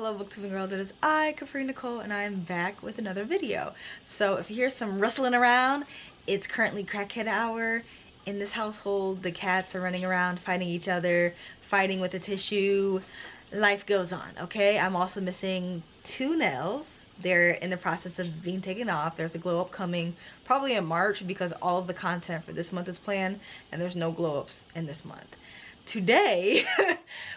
Hello booktubing world, it is I, Capri Nicole, and I am back with another video. So if you hear some rustling around, it's currently crackhead hour. In this household, the cats are running around fighting each other, fighting with a tissue. Life goes on, okay? I'm also missing 2 nails. They're in the process of being taken off. There's a glow up coming probably in March because all of the content for this month is planned and there's no glow ups in this month. Today,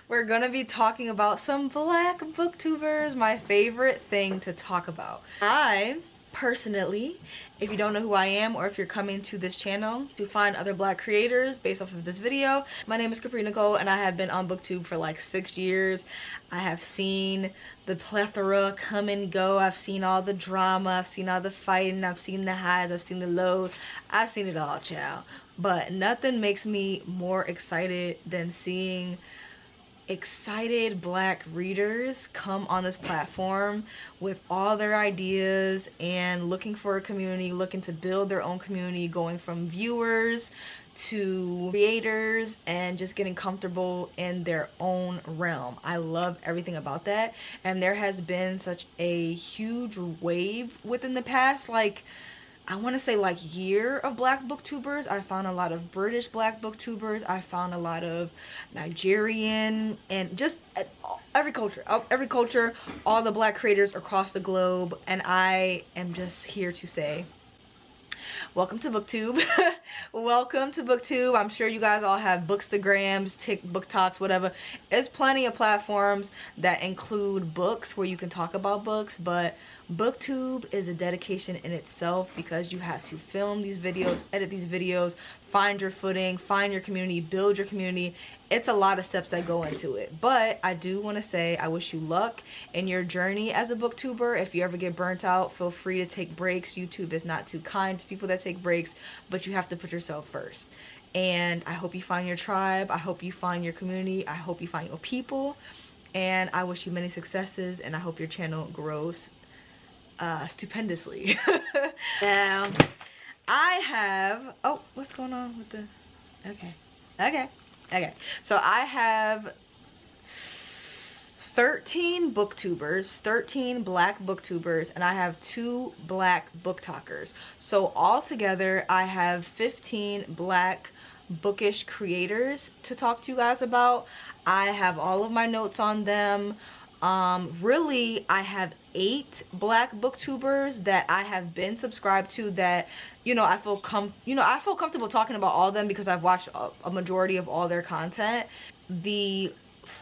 we're gonna be talking about some black booktubers, my favorite thing to talk about. I personally, if you don't know who I am or if you're coming to this channel to find other black creators based off of this video, my name is Capri Nicole and I have been on booktube for like 6 years. I have seen the plethora come and go. I've seen all the drama, I've seen all the fighting, I've seen the highs, I've seen the lows, I've seen it all, child. But nothing makes me more excited than seeing excited black readers come on this platform with all their ideas and looking for a community, looking to build their own community, going from viewers to creators and just getting comfortable in their own realm. I love everything about that, and there has been such a huge wave within the past, like, I want to say like year of black booktubers. I found a lot of British black booktubers. I found a lot of Nigerian and just every culture, all the black creators across the globe. And I am just here to say, welcome to booktube. Welcome to booktube. I'm sure you guys all have bookstagrams, booktoks, whatever. There's plenty of platforms that include books where you can talk about books, but booktube is a dedication in itself because you have to film these videos, edit these videos, find your footing, find your community, build your community. It's a lot of steps that go into it. But I do want to say I wish you luck in your journey as a booktuber. If you ever get burnt out, feel free to take breaks. YouTube is not too kind to people that take breaks, but you have to put yourself first. And I hope you find your tribe. I hope you find your community. I hope you find your people. And I wish you many successes, and I hope your channel grows stupendously. Now, I have, oh, what's going on with the, okay. So I have 13 booktubers, 13 black booktubers, and I have 2 black booktalkers. So altogether, I have 15 black bookish creators to talk to you guys about. I have all of my notes on them. Really, I have 8 black booktubers that I have been subscribed to that, you know, I feel comfortable talking about all of them because I've watched a majority of all their content. The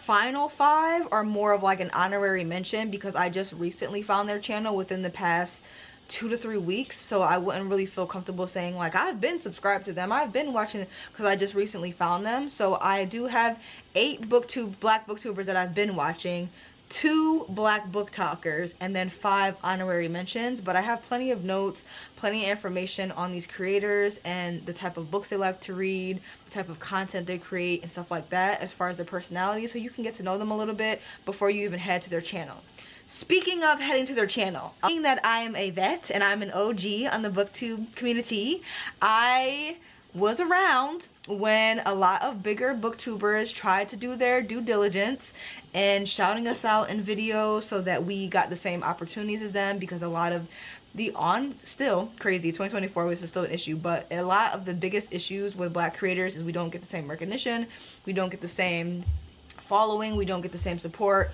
final 5 are more of like an honorary mention because I just recently found their channel within the past 2 to 3 weeks, so I wouldn't really feel comfortable saying like I've been subscribed to them, I've been watching, because I just recently found them. So I do have 8 black booktubers that I've been watching, 2 black booktalkers, and then 5 honorary mentions. But I have plenty of notes, plenty of information on these creators and the type of books they like to read, the type of content they create and stuff like that, as far as their personality, so you can get to know them a little bit before you even head to their channel. Speaking of heading to their channel, being that I am a vet and I'm an OG on the booktube community, I was around when a lot of bigger booktubers tried to do their due diligence and shouting us out in videos so that we got the same opportunities as them, because a lot of the still crazy, 2024 was still an issue, but a lot of the biggest issues with black creators is we don't get the same recognition, we don't get the same following, we don't get the same support,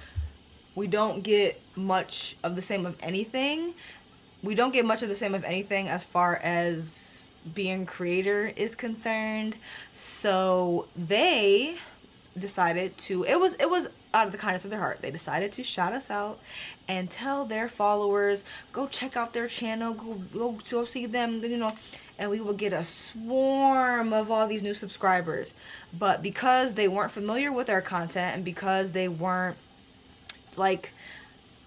we don't get much of the same of anything. We don't get much of the same of anything as far as being creator is concerned. So they decided to, it was out of the kindness of their heart, they decided to shout us out and tell their followers, go check out their channel, go see them, you know, and we will get a swarm of all these new subscribers. But because they weren't familiar with our content and because they weren't like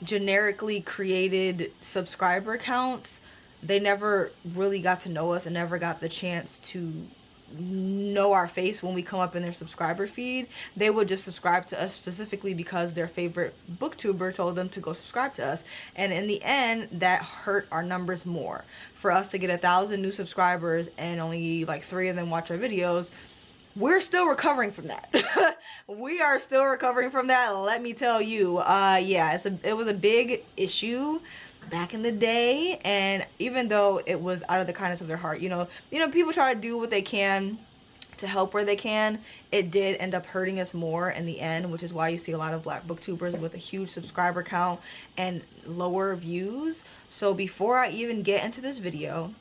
generically created subscriber accounts, they never really got to know us and never got the chance to know our face when we come up in their subscriber feed. They would just subscribe to us specifically because their favorite booktuber told them to go subscribe to us, and in the end that hurt our numbers more. For us to get 1,000 new subscribers and only like 3 of them watch our videos, we're still recovering from that. We are still recovering from that, let me tell you. Yeah, it was a big issue back in the day, and even though it was out of the kindness of their heart, you know, people try to do what they can to help where they can, it did end up hurting us more in the end, which is why you see a lot of Black booktubers with a huge subscriber count and lower views. So before I even get into this video,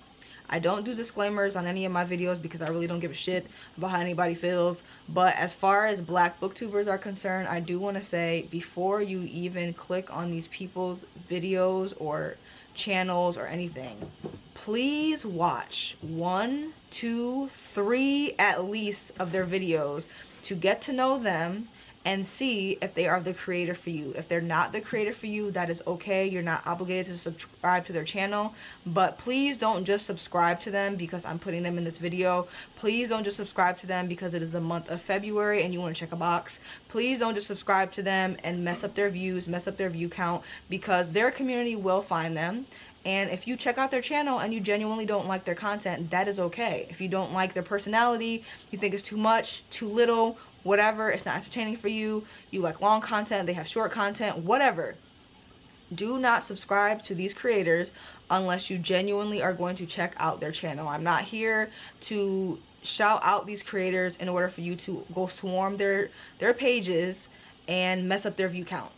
I don't do disclaimers on any of my videos because I really don't give a shit about how anybody feels. But as far as Black booktubers are concerned, I do want to say, before you even click on these people's videos or channels or anything, please watch 1, 2, 3 at least of their videos to get to know them and see if they are the creator for you. If they're not the creator for you, that is okay. You're not obligated to subscribe to their channel, but please don't just subscribe to them because I'm putting them in this video. Please don't just subscribe to them because it is the month of February and you want to check a box. Please don't just subscribe to them and mess up their views, mess up their view count, because their community will find them. And if you check out their channel and you genuinely don't like their content, that is okay. If you don't like their personality, you think it's too much, too little, whatever, it's not entertaining for you, you like long content, they have short content, whatever, do not subscribe to these creators unless you genuinely are going to check out their channel. I'm not here to shout out these creators in order for you to go swarm their pages and mess up their view count.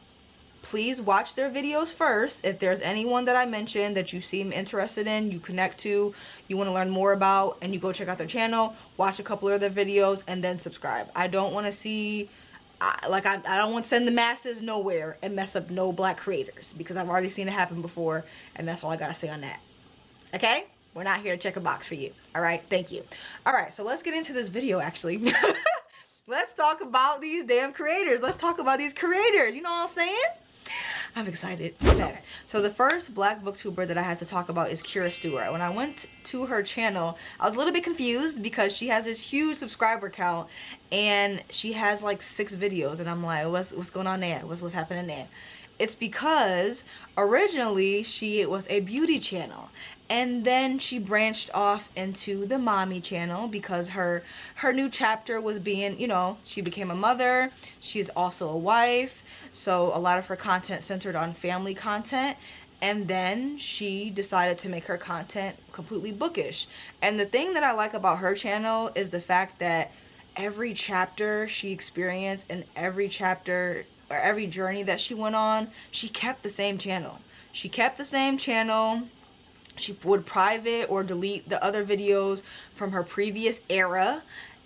Please watch their videos first. If there's anyone that I mentioned that you seem interested in, you connect to, you want to learn more about, and you go check out their channel, watch a couple of their videos, and then subscribe. I don't want to see, I don't want to send the masses nowhere and mess up no Black creators, because I've already seen it happen before, and that's all I got to say on that. Okay? We're not here to check a box for you. All right? Thank you. All right, so let's get into this video, actually. Let's talk about these damn creators. Let's talk about these creators. You know what I'm saying? I'm excited. Okay, so the first Black booktuber that I had to talk about is Kyrah Stewart. When I went to her channel, I was a little bit confused because she has this huge subscriber count and she has like 6 videos, and I'm like, what's going on there? What's happening there? It's because originally she was a beauty channel, and then she branched off into the mommy channel because her new chapter was being, you know, she became a mother, she's also a wife, so a lot of her content centered on family content. And then she decided to make her content completely bookish. And the thing that I like about her channel is the fact that every chapter she experienced and every chapter or every journey that she went on, she kept the same channel. She kept the same channel. She would private or delete the other videos from her previous era,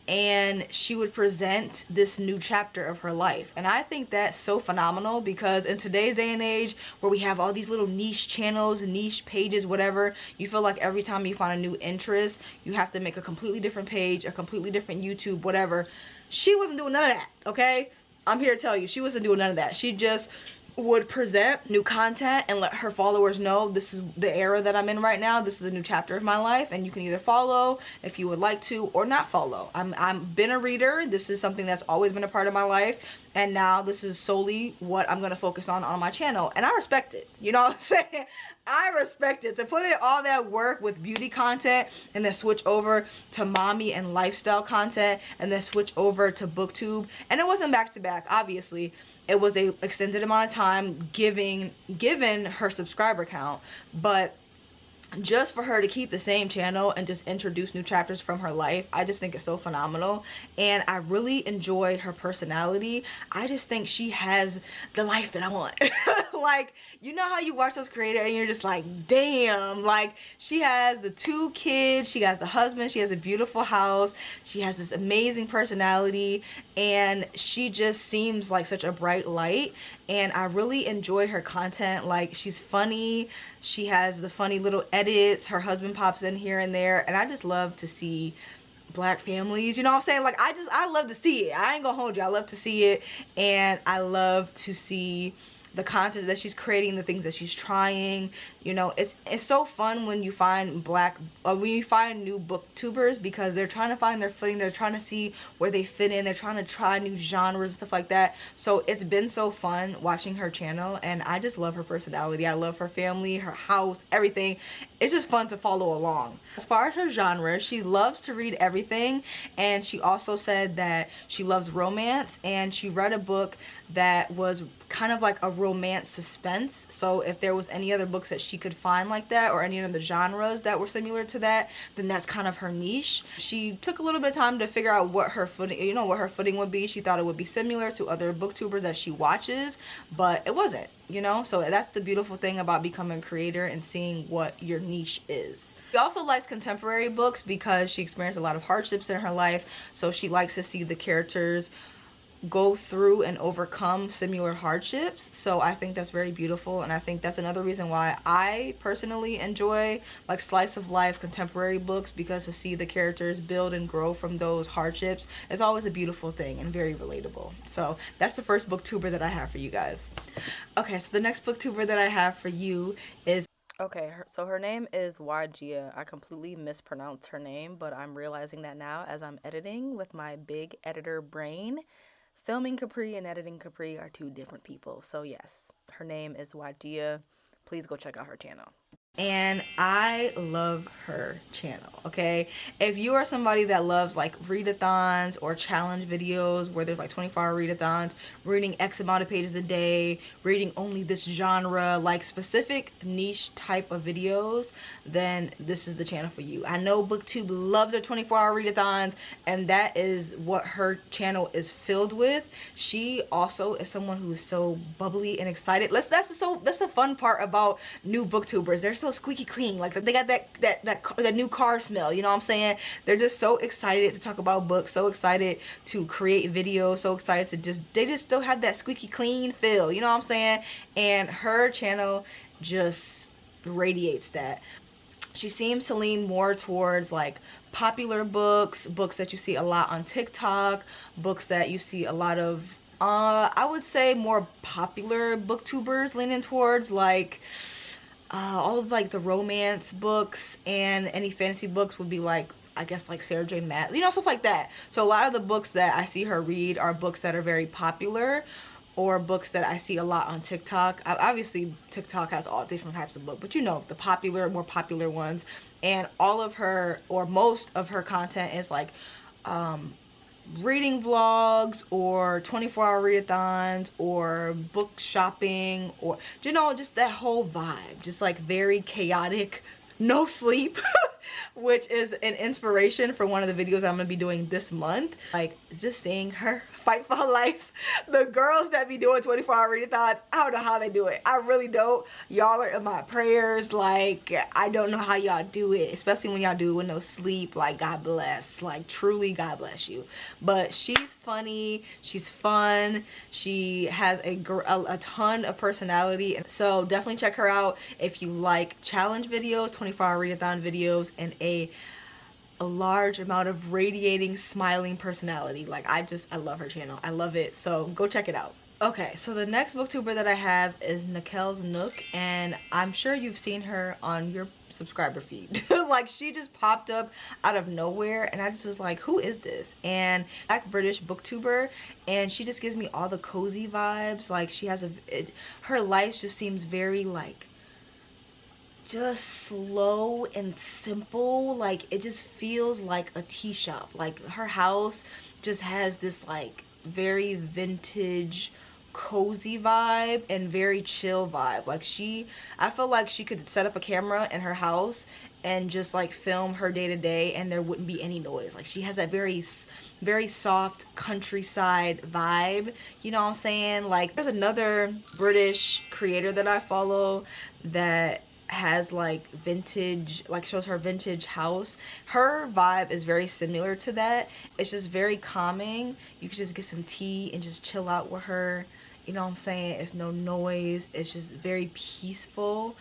and she would present this new chapter of her life. And I think that's so phenomenal, because in today's day and age where we have all these little niche channels, niche pages, whatever, you feel like every time you find a new interest you have to make a completely different page, a completely different YouTube, whatever. She wasn't doing none of that, okay? I'm here to tell you, she wasn't doing none of that. She just would present new content and let her followers know, this is the era that I'm in right now, this is the new chapter of my life, and you can either follow if you would like to or not follow. I'm been a reader, this is something that's always been a part of my life, and now this is solely what I'm going to focus on my channel, and I respect it. You know what I'm saying? I respect it. To put in all that work with beauty content and then switch over to mommy and lifestyle content and then switch over to booktube, and it wasn't back to back, obviously. It was a extended amount of time given her subscriber count, but just for her to keep the same channel and just introduce new chapters from her life, I just think it's so phenomenal. And I really enjoyed her personality. I just think she has the life that I want. Like, you know how you watch those creators and you're just like, damn, like, she has the 2 kids, she has the husband, she has a beautiful house, she has this amazing personality, and she just seems like such a bright light. And I really enjoy her content. Like, she's funny, she has the funny little edits, her husband pops in here and there, and I just love to see Black families, you know what I'm saying? Like, I love to see it. I ain't gonna hold you, I love to see it, and I love to see the content that she's creating, the things that she's trying. You know, it's so fun when you find when you find new booktubers, because they're trying to find their footing, they're trying to see where they fit in, they're trying to try new genres and stuff like that. So it's been so fun watching her channel, and I just love her personality. I love her family, her house, everything. it's just fun to follow along. As far as her genre, she loves to read everything, and she also said that she loves romance, and she read a book that was kind of like a romance suspense. So if there was any other books that she could find like that, or any other genres that were similar to that, then that's kind of her niche. She took a little bit of time to figure out what her footing, you know, what her footing would be. She thought it would be similar to other booktubers that she watches, but it wasn't, you know. So that's the beautiful thing about becoming a creator and seeing what your niche is. She also likes contemporary books because she experienced a lot of hardships in her life, so she likes to see the characters go through and overcome similar hardships. So I think that's very beautiful, and I think that's another reason why I personally enjoy like slice of life contemporary books, because to see the characters build and grow from those hardships is always a beautiful thing and very relatable. So that's the first booktuber that I have for you guys. Okay, so the next booktuber that I have for you is so her name is Wajia. I completely mispronounced her name, but I'm realizing that now as I'm editing with my big editor brain. Filming Capri and editing Capri are two different people. So yes, her name is Wajia. Please go check out her channel. And I love her channel, okay? If you are somebody that loves like readathons or challenge videos where there's like 24-hour readathons, reading X amount of pages a day, reading only this genre, like specific niche type of videos, then this is the channel for you. I know BookTube loves their 24-hour readathons, and that is what her channel is filled with. She also is someone who is so bubbly and excited. That's the fun part about new booktubers. They're so squeaky clean, like they got that new car smell, you know what I'm saying? They're just so excited to talk about books, so excited to create videos, so excited to they just still have that squeaky clean feel, you know what I'm saying? And her channel just radiates that. She seems to lean more towards like popular books that you see a lot on TikTok, books that you see a lot of I would say more popular booktubers leaning towards, like all of like the romance books, and any fantasy books would be like, I guess, like Sarah J Maas, you know, stuff like that. So a lot of the books that I see her read are books that are very popular, or books that I see a lot on TikTok. Obviously TikTok has all different types of books, but you know, the more popular ones. And all of her, or most of her content is like reading vlogs, or 24-hour readathons, or book shopping, or, you know, just that whole vibe, just like very chaotic, no sleep, which is an inspiration for one of the videos I'm gonna be doing this month. Like, just seeing her fight for her life. The girls that be doing 24-hour readathons, I don't know how they do it. I really don't. Y'all are in my prayers. Like, I don't know how y'all do it, especially when y'all do it with no sleep. Like, God bless. Like, truly, God bless you. But she's funny. She's fun. She has a ton of personality. So definitely check her out if you like challenge videos, 24-hour readathon videos, and a large amount of radiating, smiling personality. Like, I love her channel. I love it. So go check it out. Okay, so the next booktuber that I have is Nichelle's Nook, and I'm sure you've seen her on your subscriber feed. Like, she just popped up out of nowhere, and I just was like, who is this? And Black British booktuber, and she just gives me all the cozy vibes. Like, she has her life just seems very like just slow and simple. Like, it just feels like a tea shop. Like, her house just has this like very vintage, cozy vibe and very chill vibe. Like, I feel like she could set up a camera in her house and just like film her day to day, and there wouldn't be any noise. Like, she has that very soft countryside vibe, you know what I'm saying? Like, there's another British creator that I follow that has like vintage, like shows her vintage house. Her vibe is very similar to that. It's just very calming. You can just get some tea and just chill out with her, you know what I'm saying? It's no noise. It's just very peaceful,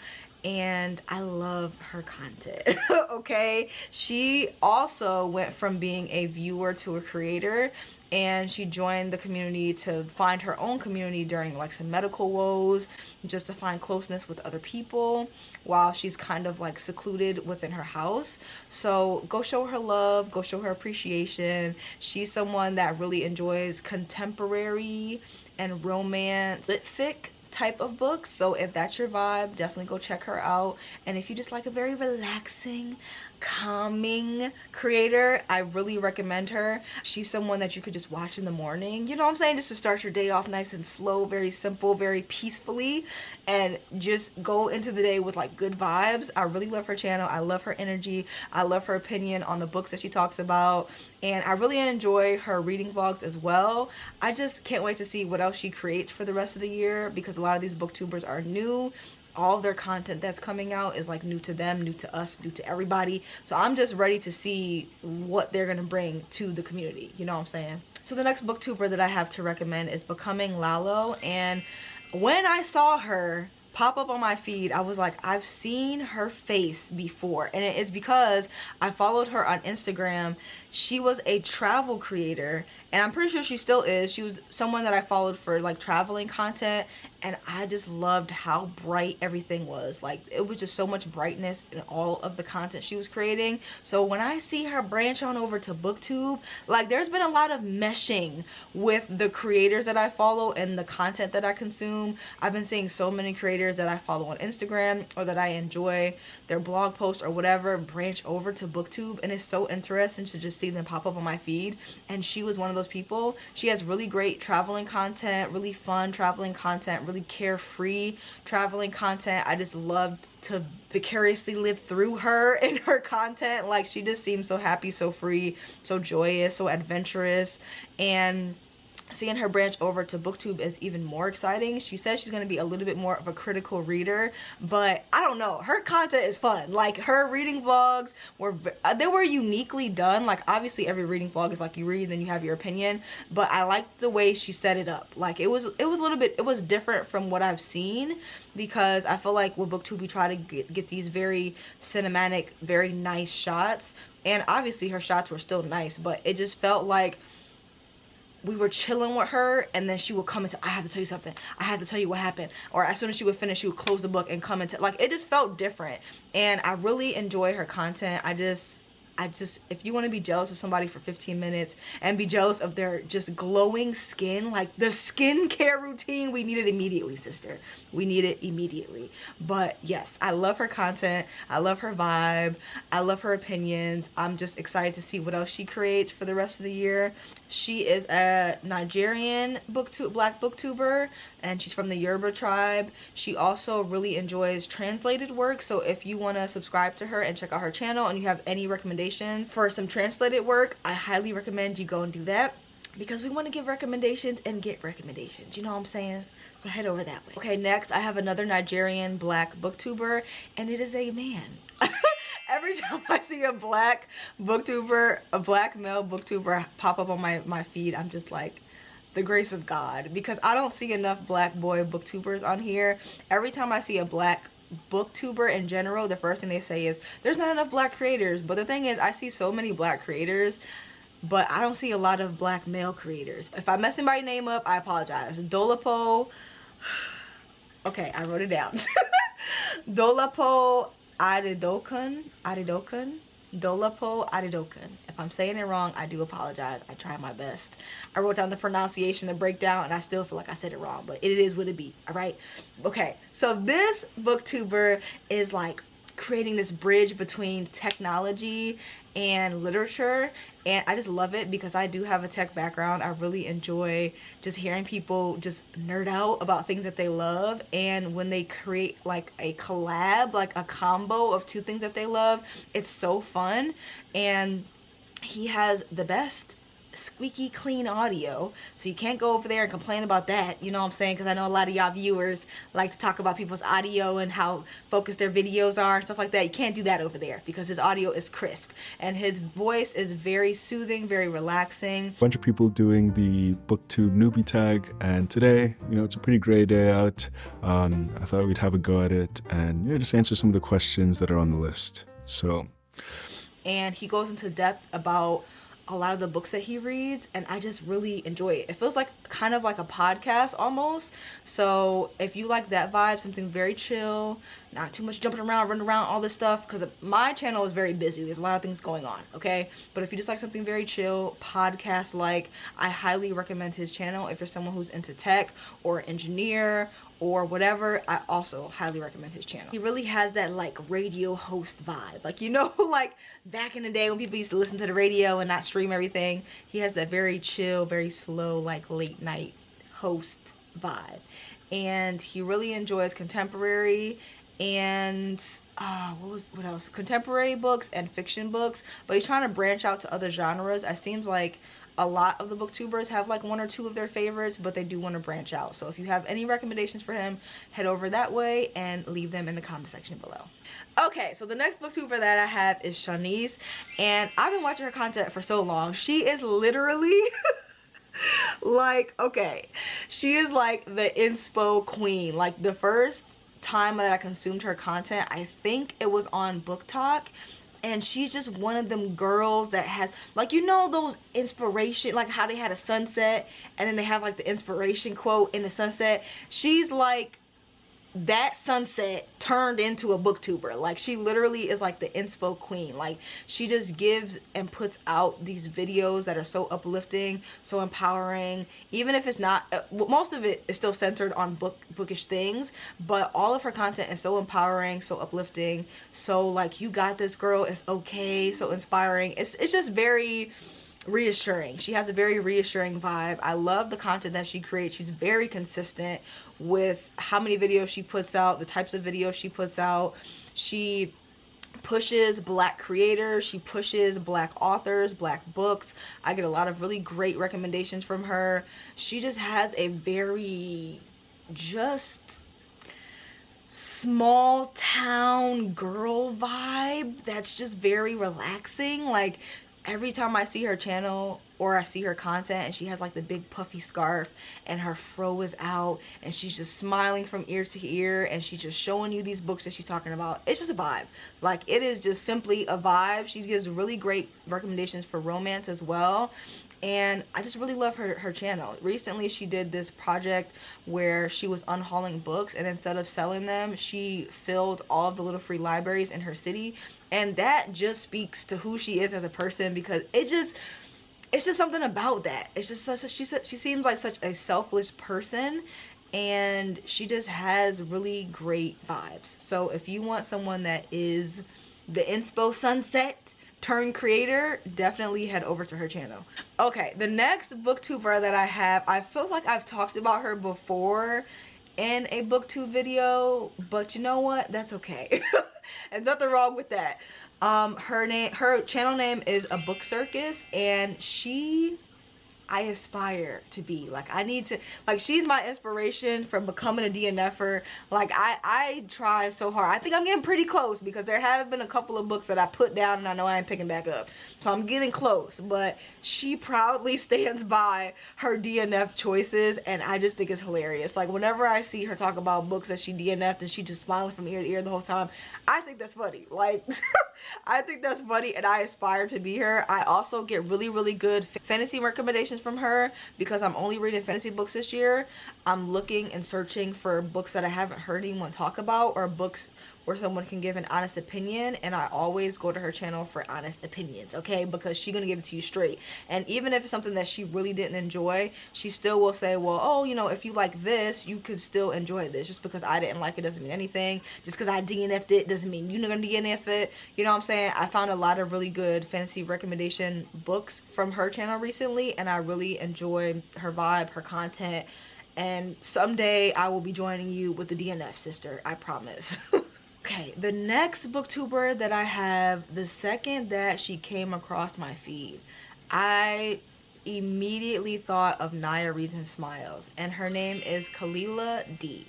and I love her content. Okay, she also went from being a viewer to a creator, and she joined the community to find her own community during like some medical woes, just to find closeness with other people while she's kind of like secluded within her house. So go show her love, go show her appreciation. She's someone that really enjoys contemporary and romance lit fic type of books. So if that's your vibe, definitely go check her out. And if you just like a very relaxing, calming creator, I really recommend her. She's someone that you could just watch in the morning, you know what I'm saying, just to start your day off nice and slow, very simple, very peacefully, and just go into the day with like good vibes. I really love her channel. I love her energy. I love her opinion on the books that she talks about, and I really enjoy her reading vlogs as well. I just can't wait to see what else she creates for the rest of the year, because a lot of these booktubers are new. All of their content that's coming out is like new to them, new to us, new to everybody. So I'm just ready to see what they're gonna bring to the community, you know what I'm saying? So the next booktuber that I have to recommend is Becoming Laolu, and when I saw her pop up on my feed, I was like, I've seen her face before, and it is because I followed her on Instagram. She was a travel creator, and I'm pretty sure she still is. She was someone that I followed for like traveling content, and I just loved how bright everything was. Like, it was just so much brightness in all of the content she was creating. So when I see her branch on over to BookTube, like, there's been a lot of meshing with the creators that I follow and the content that I consume. I've been seeing so many creators that I follow on Instagram or that I enjoy their blog posts or whatever branch over to BookTube, and it's so interesting to just see them pop up on my feed. And she was one of those people. She has really great traveling content, really fun traveling content, really carefree traveling content. I just loved to vicariously live through her and her content. Like, she just seems so happy, so free, so joyous, so adventurous, and seeing her branch over to BookTube is even more exciting. She says she's going to be a little bit more of a critical reader, but I don't know. Her content is fun. Like, her reading vlogs they were uniquely done. Like, obviously every reading vlog is like you read, then you have your opinion, but I liked the way she set it up. Like, it was a little bit, it was different from what I've seen, because I feel like with BookTube we try to get these very cinematic, very nice shots, and obviously her shots were still nice, but it just felt like we were chilling with her, and then she would come into, I have to tell you something, I have to tell you what happened, or as soon as she would finish, she would close the book and come into, like, it just felt different. And I really enjoy her content. I just, if you want to be jealous of somebody for 15 minutes and be jealous of their just glowing skin, like the skincare routine, we need it immediately, sister. We need it immediately. But yes, I love her content. I love her vibe. I love her opinions. I'm just excited to see what else she creates for the rest of the year. She is a Nigerian black booktuber, and she's from the Yoruba tribe. She also really enjoys translated work. So if you want to subscribe to her and check out her channel, and you have any recommendations for some translated work, I highly recommend you go and do that, because we want to give recommendations and get recommendations, you know what I'm saying? So head over that way. Okay, next I have another Nigerian black booktuber, and it is a man. Every time I see a black booktuber, a black male booktuber pop up on my feed, I'm just like, the grace of God, because I don't see enough black boy booktubers on here. Every time I see a black booktuber in general, the first thing they say is there's not enough black creators. But the thing is, I see so many black creators, but I don't see a lot of black male creators. If I mess somebody's name up, I apologize. Dolapo, okay, I wrote it down. Dolapo Adedokun. Dolapo Adedokun. If I'm saying it wrong, I do apologize. I try my best. I wrote down the pronunciation, the breakdown, and I still feel like I said it wrong, but it is what it be, all right? Okay, so this booktuber is like creating this bridge between technology and literature, and I just love it because I do have a tech background. I really enjoy just hearing people just nerd out about things that they love, and when they create like a collab, like a combo of two things that they love, it's so fun. And he has the best squeaky clean audio, so you can't go over there and complain about that, you know what I'm saying? Because I know a lot of y'all viewers like to talk about people's audio and how focused their videos are and stuff like that. You can't do that over there because his audio is crisp and his voice is very soothing, very relaxing. A bunch of people doing the BookTube newbie tag, and today, you know, it's a pretty great day out. I thought we'd have a go at it and, you know, just answer some of the questions that are on the list. So, and he goes into depth about a lot of the books that he reads, and I just really enjoy it. It feels like kind of like a podcast almost. So if you like that vibe, something very chill, not too much jumping around, running around, all this stuff, because my channel is very busy. There's a lot of things going on, okay? But if you just like something very chill, podcast like, I highly recommend his channel if you're someone who's into tech or engineer or whatever, I also highly recommend his channel. He really has that like radio host vibe. Like, you know, like back in the day when people used to listen to the radio and not stream everything, he has that very chill, very slow, like late night host vibe. And he really enjoys contemporary and what else? Contemporary books and fiction books, but he's trying to branch out to other genres. It seems like a lot of the booktubers have like 1 or 2 of their favorites, but they do want to branch out. So if you have any recommendations for him, head over that way and leave them in the comment section below. Okay, so the next booktuber that I have is Shawnaci, and I've been watching her content for so long. She is literally like, okay, she is like the inspo queen. Like the first time that I consumed her content, I think it was on Booktok, and she's just one of them girls that has, like, you know, those inspiration, like how they had a sunset and then they have like the inspiration quote in the sunset. She's like that sunset turned into a booktuber. Like, she literally is like the inspo queen. Like, she just gives and puts out these videos that are so uplifting, so empowering, even if it's not most of it is still centered on bookish things, but all of her content is so empowering, so uplifting, so like, you got this, girl, it's okay, so inspiring. It's just very reassuring. She has a very reassuring vibe. I love the content that she creates. She's very consistent with how many videos she puts out, the types of videos she puts out. She pushes Black creators, she pushes Black authors, Black books. I get a lot of really great recommendations from her. She just has a very just small town girl vibe that's just very relaxing. Like, every time I see her channel or I see her content and she has like the big puffy scarf and her fro is out and she's just smiling from ear to ear and she's just showing you these books that she's talking about, it's just a vibe. Like, it is just simply a vibe. She gives really great recommendations for romance as well, and I just really love her channel. Recently she did this project where she was unhauling books, and instead of selling them, she filled all of the little free libraries in her city, and that just speaks to who she is as a person, because it's just something about that. It's just such a, she seems like such a selfless person, and she just has really great vibes. So if you want someone that is the inspo sunset turn creator, definitely head over to her channel. Okay, the next booktuber that I have, I feel like I've talked about her before in a booktube video, but you know what, that's okay. There's nothing wrong with that. Her channel name is a Book Circus, and I aspire to be like, I need to, like, she's my inspiration for becoming a DNFer. Like, I try so hard. I think I'm getting pretty close, because there have been a couple of books that I put down and I know I ain't picking back up, so I'm getting close. But she proudly stands by her DNF choices, and I just think it's hilarious. Like, whenever I see her talk about books that she DNF'd and she just smiling from ear to ear the whole time, I think that's funny. Like, I think that's funny, and I aspire to be her. I also get really good fantasy recommendations from her, because I'm only reading fantasy books this year. I'm looking and searching for books that I haven't heard anyone talk about, or books where someone can give an honest opinion, and I always go to her channel for honest opinions, okay? Because she's gonna give it to you straight. And even if it's something that she really didn't enjoy, she still will say, well, oh, you know, if you like this, you could still enjoy this. Just because I didn't like it doesn't mean anything. Just because I DNF'd it doesn't mean you're gonna DNF it. You know what I'm saying? I found a lot of really good fantasy recommendation books from her channel recently, and I really enjoy her vibe, her content, and someday I will be joining you with the DNF, sister, I promise. Okay, the next booktuber that I have, the second that she came across my feed, I immediately thought of Naya Reads and Smiles, and her name is Khalilah D.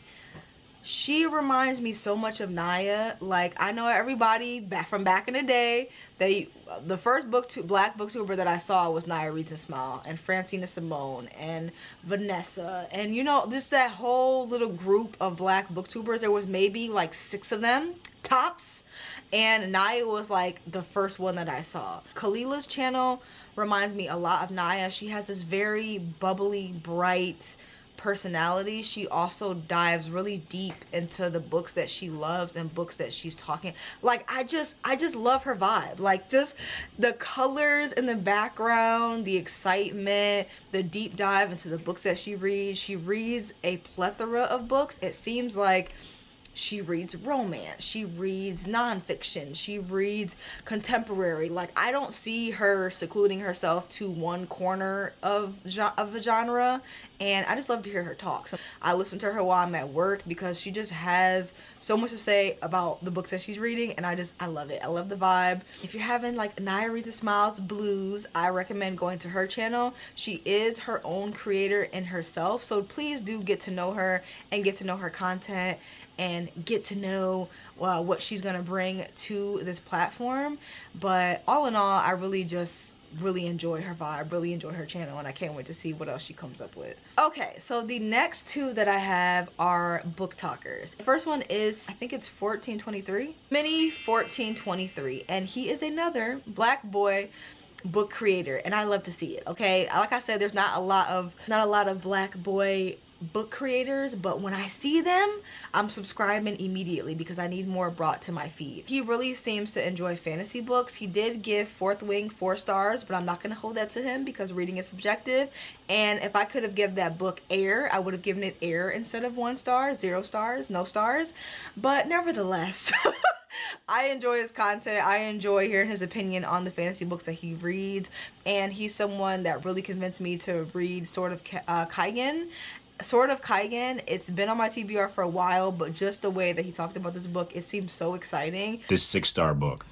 She reminds me so much of Naya. Like, I know everybody back in the day, the first Black booktuber that I saw was Naya Reads and Smile, and Francina Simone, and Vanessa, and you know, just that whole little group of Black booktubers. There was maybe like 6 of them tops, and Naya was like the first one that I saw. Khalilah's channel reminds me a lot of Naya. She has this very bubbly, bright personality, she also dives really deep into the books that she loves and books that she's talking. Like, I just love her vibe. Like, just the colors in the background, the excitement, the deep dive into the books that she reads. She reads a plethora of books. It seems like she reads romance, she reads nonfiction, she reads contemporary. Like, I don't see her secluding herself to one corner of the genre, and I just love to hear her talk. So I listen to her while I'm at work because she just has so much to say about the books that she's reading, and I love it. I love the vibe. If you're having like Naya Reads the Smiles blues, I recommend going to her channel. She is her own creator in herself, so please do get to know her and get to know her content and get to know what she's gonna bring to this platform. But all in all, I really enjoy her vibe, really enjoy her channel, and I can't wait to see what else she comes up with. Okay, so the next two that I have are BookTokers. The first one is, I think it's 1423, Mini 1423, and he is another Black boy book creator, and I love to see it. Okay, like I said, there's not a lot of Black boy book creators, but when I see them, I'm subscribing immediately because I need more brought to my feed. He really seems to enjoy fantasy books. He did give Fourth Wing 4 stars, but I'm not going to hold that to him because reading is subjective, and if I could have given that book air, I would have given it air instead of 1 star, 0 stars, no stars. But nevertheless, I enjoy his content. I enjoy hearing his opinion on the fantasy books that he reads, and he's someone that really convinced me to read Sword of Kaigen. It's been on my TBR for a while, but just the way that he talked about this book, it seems so exciting. This 6-star book,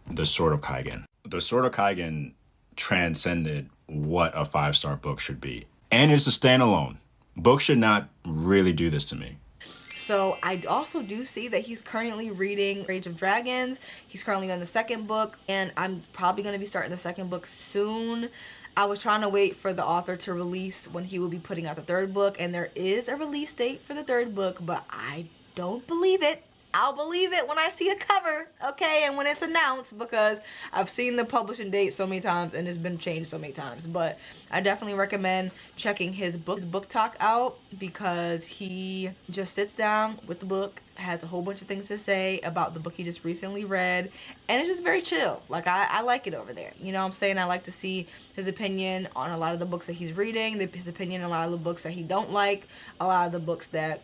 The Sword of Kaigen. The Sword of Kaigen transcended what a 5-star book should be. And it's a standalone. Books should not really do this to me. So I also do see that he's currently reading Age of Dragons. He's currently on the 2nd book, and I'm probably going to be starting the 2nd book soon. I was trying to wait for the author to release when he will be putting out the 3rd book, and there is a release date for the 3rd book, but I don't believe it. I'll believe it when I see a cover, okay, and when it's announced, because I've seen the publishing date so many times and it's been changed so many times. But I definitely recommend checking his BookTok out because he just sits down with the book, has a whole bunch of things to say about the book he just recently read, and it's just very chill. Like, I like it over there. You know what I'm saying? I like to see his opinion on a lot of the books that he's reading, his opinion on a lot of the books that he don't like, a lot of the books that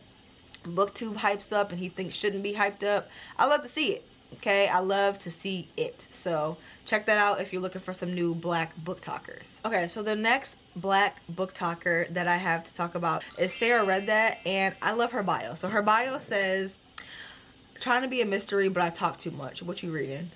BookTube hypes up and he thinks shouldn't be hyped up. I love to see it. Okay, I love to see it. So check that out if you're looking for some new Black BookTokers. Okay, so the next Black BookToker that I have to talk about is Serareadthat, and I love her bio. So her bio says, trying to be a mystery, but I talk too much. What you reading?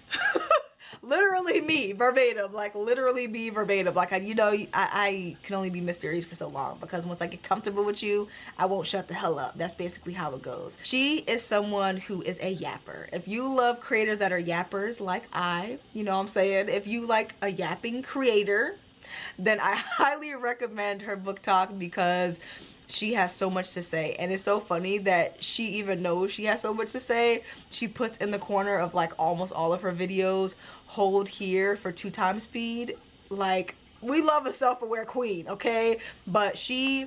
Literally me, verbatim. Like, literally me, verbatim. Like, I can only be mysterious for so long because once I get comfortable with you, I won't shut the hell up. That's basically how it goes. She is someone who is a yapper. If you love creators that are yappers like you know what I'm saying? If you like a yapping creator, then I highly recommend her BookTok because she has so much to say, and it's so funny that she even knows she has so much to say. She puts in the corner of like almost all of her videos, hold here for 2x speed. Like, we love a self-aware queen, okay? But she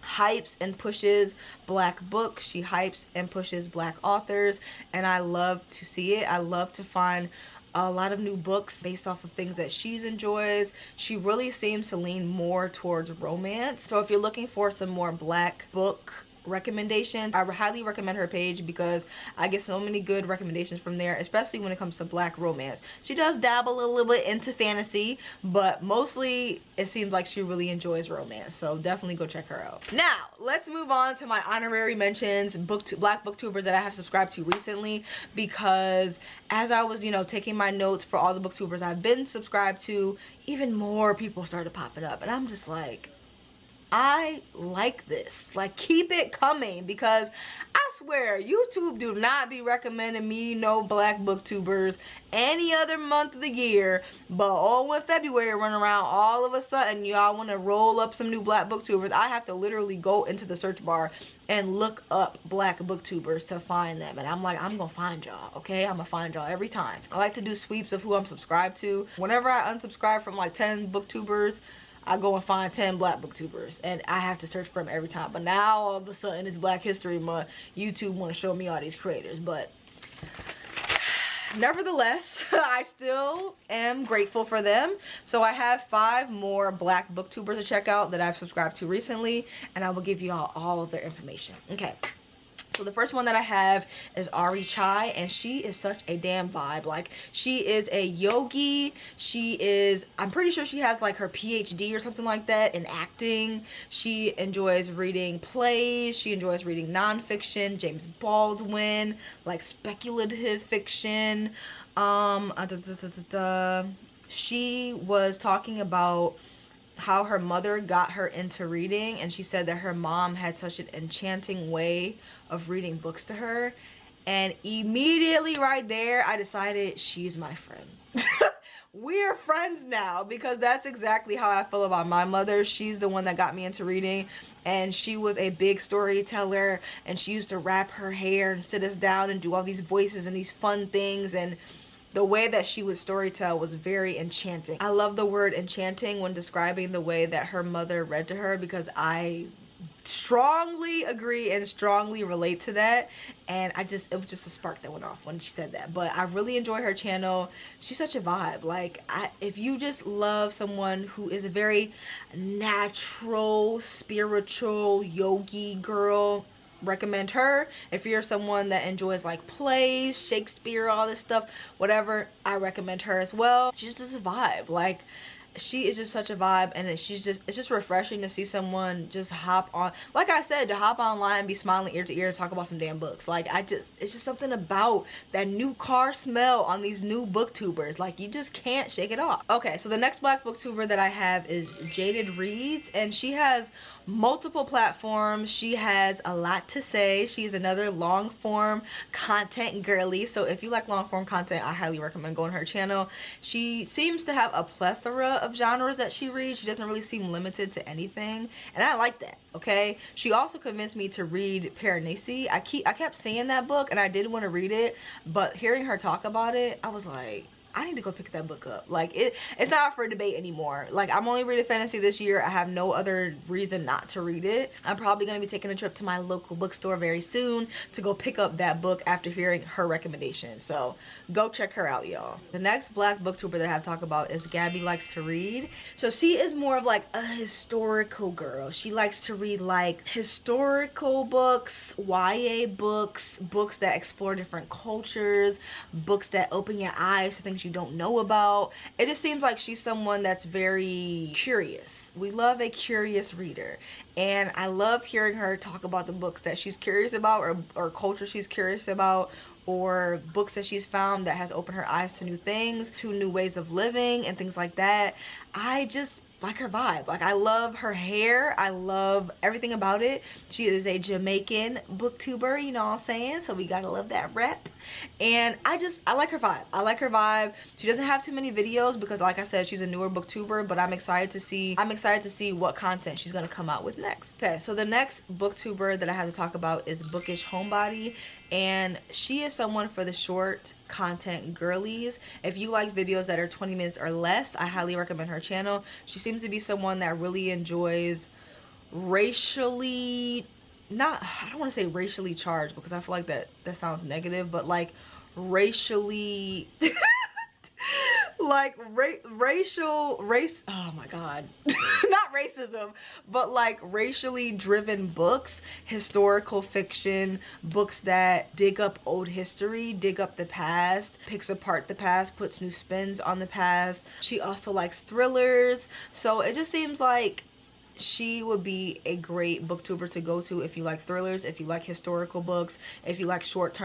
hypes and pushes Black books. She hypes and pushes Black authors, and I love to see it. I love to find a lot of new books based off of things that she enjoys. She really seems to lean more towards romance. So if you're looking for some more Black book recommendations, I highly recommend her page because I get so many good recommendations from there, especially when it comes to Black romance. She does dabble a little bit into fantasy, but mostly it seems like she really enjoys romance, so definitely go check her out. Now let's move on to my honorary mentions, Black booktubers that I have subscribed to recently, because as I was, you know, taking my notes for all the booktubers I've been subscribed to, even more people started popping up, and I'm just like, I like this. Like, keep it coming, because I swear YouTube do not be recommending me no Black booktubers any other month of the year, but all when February run around, all of a sudden y'all want to roll up some new Black booktubers. I have to literally go into the search bar and look up Black booktubers to find them, and I'm like, I'm gonna find y'all, okay? I'm gonna find y'all every time. I like to do sweeps of who I'm subscribed to. Whenever I unsubscribe from like 10 booktubers, I go and find 10 black booktubers and I have to search for them every time. But now all of a sudden it's Black History Month, YouTube want to show me all these creators. But nevertheless, I still am grateful for them. So I have 5 more black booktubers to check out that I've subscribed to recently, and I will give you all of their information. Okay. So the first one that I have is Arianna Chai, and she is such a damn vibe. Like, she is a yogi. She is, I'm pretty sure she has like her PhD or something like that in acting. She enjoys reading plays. She enjoys reading nonfiction, James Baldwin, like speculative fiction. She was talking about how her mother got her into reading, and she said that her mom had such an enchanting way of reading books to her, and immediately right there I decided she's my friend. We're friends now, because that's exactly how I feel about my mother. She's the one that got me into reading, and she was a big storyteller, and she used to wrap her hair and sit us down and do all these voices and these fun things, and the way that she would storytell was very enchanting. I love the word enchanting when describing the way that her mother read to her, because I strongly agree and strongly relate to that, and it was just a spark that went off when she said that. But I really enjoy her channel. She's such a vibe. Like, if you just love someone who is a very natural, spiritual, yogi girl, recommend her. If you're someone that enjoys like plays, Shakespeare, all this stuff, whatever, I recommend her as well. She's just a vibe. Like, she is just such a vibe, and it's just refreshing to see someone just hop on, like I said, to hop online and be smiling ear to ear and talk about some damn books. Like, it's just something about that new car smell on these new booktubers. Like, you just can't shake it off. Okay, so the next black booktuber that I have is Jaded Reads, and she has multiple platforms. She has a lot to say. She's another long form content girly, so if you like long form content, I highly recommend going to her channel. She seems to have a plethora of genres that she reads. She doesn't really seem limited to anything, and I like that. Okay, she also convinced me to read Piranesi. I kept saying that book, and I did want to read it, but hearing her talk about it, I was like, I need to go pick that book up. Like, it's not up for debate anymore. Like, I'm only reading fantasy this year. I have no other reason not to read it. I'm probably going to be taking a trip to my local bookstore very soon to go pick up that book after hearing her recommendation. So go check her out, y'all. The next black booktuber that I have to talk about is Gabby Likes to Read. So she is more of like a historical girl. She likes to read like historical books, YA books, books that explore different cultures, books that open your eyes to things you don't know about. It just seems like she's someone that's very curious. We love a curious reader, and I love hearing her talk about the books that she's curious about, or culture she's curious about, or books that she's found that has opened her eyes to new things, to new ways of living and things like that. I just like her vibe. Like, I love her hair. I love everything about it. She is a Jamaican booktuber, you know what I'm saying? So we gotta love that rep. And I like her vibe. I like her vibe. She doesn't have too many videos because, like I said, she's a newer booktuber, but I'm excited to see what content she's gonna come out with next. Okay, so the next booktuber that I have to talk about is Bookish Homebody, and she is someone for the short content girlies. If you like videos that are 20 minutes or less, I highly recommend her channel. She seems to be someone that really enjoys racially, I don't want to say racially charged, because I feel like that sounds negative, but like racially like oh my god not racism, but like racially driven books, historical fiction, books that dig up old history, dig up the past, picks apart the past, puts new spins on the past. She also likes thrillers, so it just seems like she would be a great booktuber to go to if you like thrillers, if you like historical books, if you like short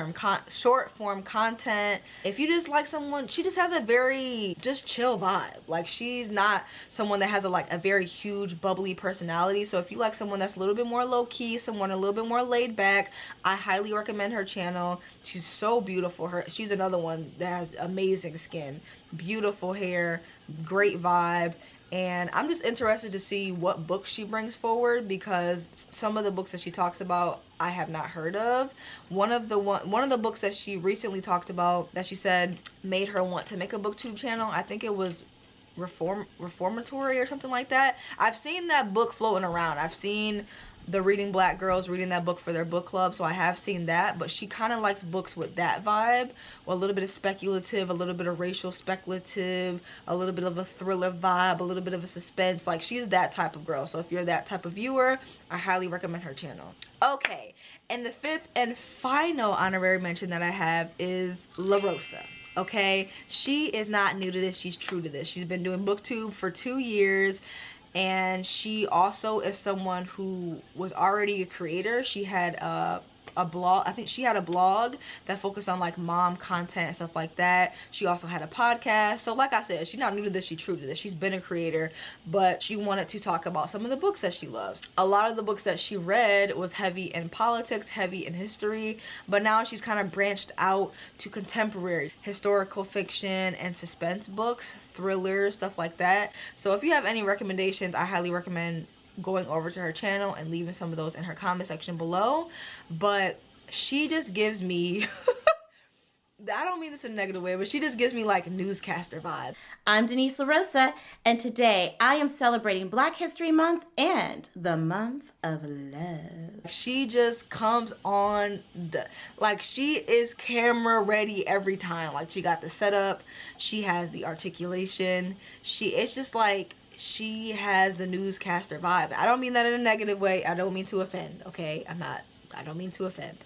form content, if you just like someone. She just has a very just chill vibe. Like, she's not someone that has a very huge bubbly personality. So if you like someone that's a little bit more low-key, someone a little bit more laid back, I highly recommend her channel. She's so beautiful. She's another one that has amazing skin, beautiful hair, great vibe. And I'm just interested to see what books she brings forward, because some of the books that she talks about I have not heard of. One of the books that she recently talked about that she said made her want to make a booktube channel, I think it was reformatory or something like that. I've seen that book floating around. I've seen the Reading Black girls reading that book for their book club, so I have seen that. But she kind of likes books with that vibe, or a little bit of speculative, a little bit of racial speculative, a little bit of a thriller vibe, a little bit of a suspense. Like, she's that type of girl. So if you're that type of viewer, I highly recommend her channel. Okay, and the fifth and final honorary mention that I have is LaRosa. Okay, she is not new to this, she's true to this. She's been doing BookTube for 2 years, and she also is someone who was already a creator. She had a blog. I think she had a blog that focused on like mom content and stuff like that. She also had a podcast. So like I said, she's not new to this, she's true to this. She's been a creator, but she wanted to talk about some of the books that she loves. A lot of the books that she read was heavy in politics, heavy in history, but now she's kind of branched out to contemporary historical fiction and suspense books, thrillers, stuff like that. So if you have any recommendations, I highly recommend going over to her channel and leaving some of those in her comment section below. But she just gives me I don't mean this in a negative way, but she just gives me like newscaster vibes. I'm Denise LaRosa, and today I am celebrating Black History Month and the month of love. She just comes on like, she is camera ready every time. Like, she got the setup, she has the articulation, it's just like, she has the newscaster vibe. I don't mean that in a negative way. I don't mean to offend, okay? I don't mean to offend.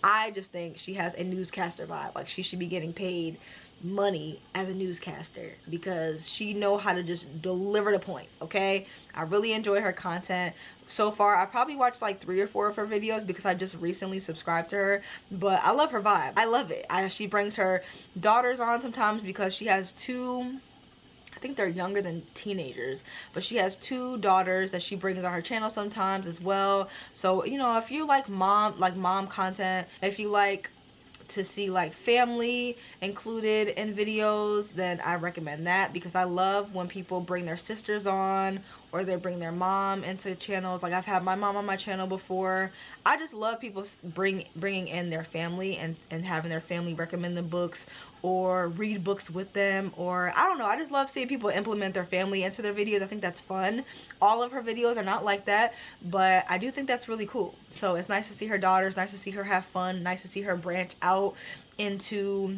I just think she has a newscaster vibe. Like, she should be getting paid money as a newscaster because she know how to just deliver the point, okay? I really enjoy her content. So far, I probably watched like 3 or 4 of her videos because I just recently subscribed to her, but I love her vibe. I love it. She brings her daughters on sometimes because she has 2, I think they're younger than teenagers, but she has 2 daughters that she brings on her channel sometimes as well. So, you know, if you like mom content, if you like to see like family included in videos, then I recommend that, because I love when people bring their sisters on or they bring their mom into channels. Like, I've had my mom on my channel before. I just love people bringing in their family and having their family recommend the books or read books with them, or I don't know, I just love seeing people implement their family into their videos. I think that's fun. All of her videos are not like that, but I do think that's really cool. So it's nice to see her daughters, nice to see her have fun, nice to see her branch out into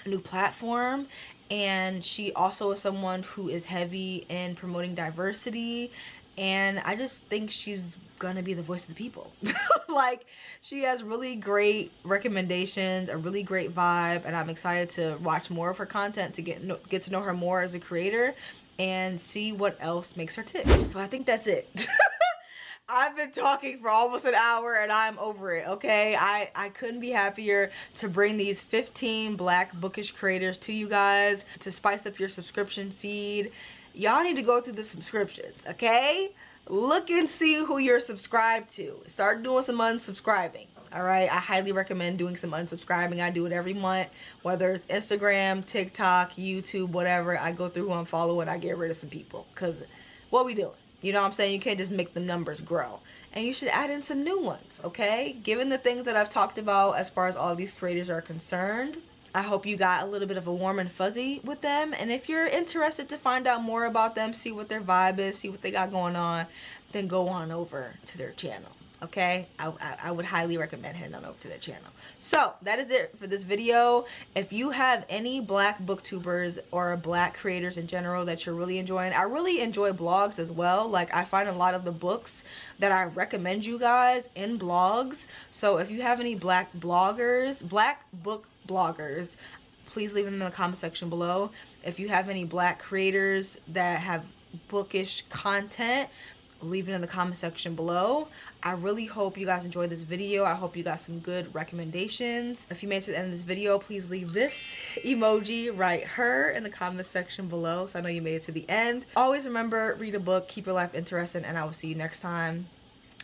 a new platform. And she also is someone who is heavy in promoting diversity, and I just think she's gonna be the voice of the people. Like, she has really great recommendations, a really great vibe, and I'm excited to watch more of her content to get to know her more as a creator and see what else makes her tick. So I think that's it. I've been talking for almost an hour and I'm over it, okay? I couldn't be happier to bring these 15 Black bookish creators to you guys to spice up your subscription feed. Y'all need to go through the subscriptions, okay? Look and see who you're subscribed to. Start doing some unsubscribing, all right? I highly recommend doing some unsubscribing. I do it every month, whether it's Instagram, TikTok, YouTube, whatever. I go through who I'm following, I get rid of some people, because what we doing? You know what I'm saying? You can't just make the numbers grow. And you should add in some new ones, okay? Given the things that I've talked about as far as all these creators are concerned, I hope you got a little bit of a warm and fuzzy with them. And if you're interested to find out more about them, see what their vibe is, see what they got going on, then go on over to their channel, okay? I would highly recommend heading on over to their channel. So that is it for this video. If you have any Black booktubers or Black creators in general that you're really enjoying, I really enjoy blogs as well. Like, I find a lot of the books that I recommend you guys in blogs. So if you have any Black bloggers, Black book bloggers, please leave them in the comment section below. If you have any Black creators that have bookish content, leave it in the comment section below. I really hope you guys enjoyed this video. I hope you got some good recommendations. If you made it to the end of this video, please leave this emoji right here in the comment section below so I know you made it to the end. Always remember, read a book, keep your life interesting, and I will see you next time.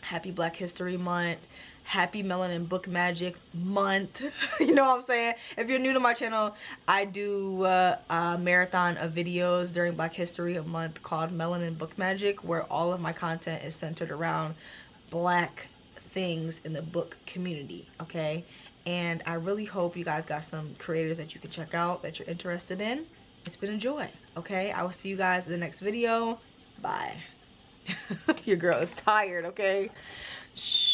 Happy Black History Month. Happy Melanin Book Magic Month. You know what I'm saying? If you're new to my channel, I do a marathon of videos during Black History Month called Melanin Book Magic, where all of my content is centered around Black things in the book community, okay? And I really hope you guys got some creators that you can check out that you're interested in. it's been a joy, okay? I will see you guys in the next video. Bye. Your girl is tired, okay? Shh.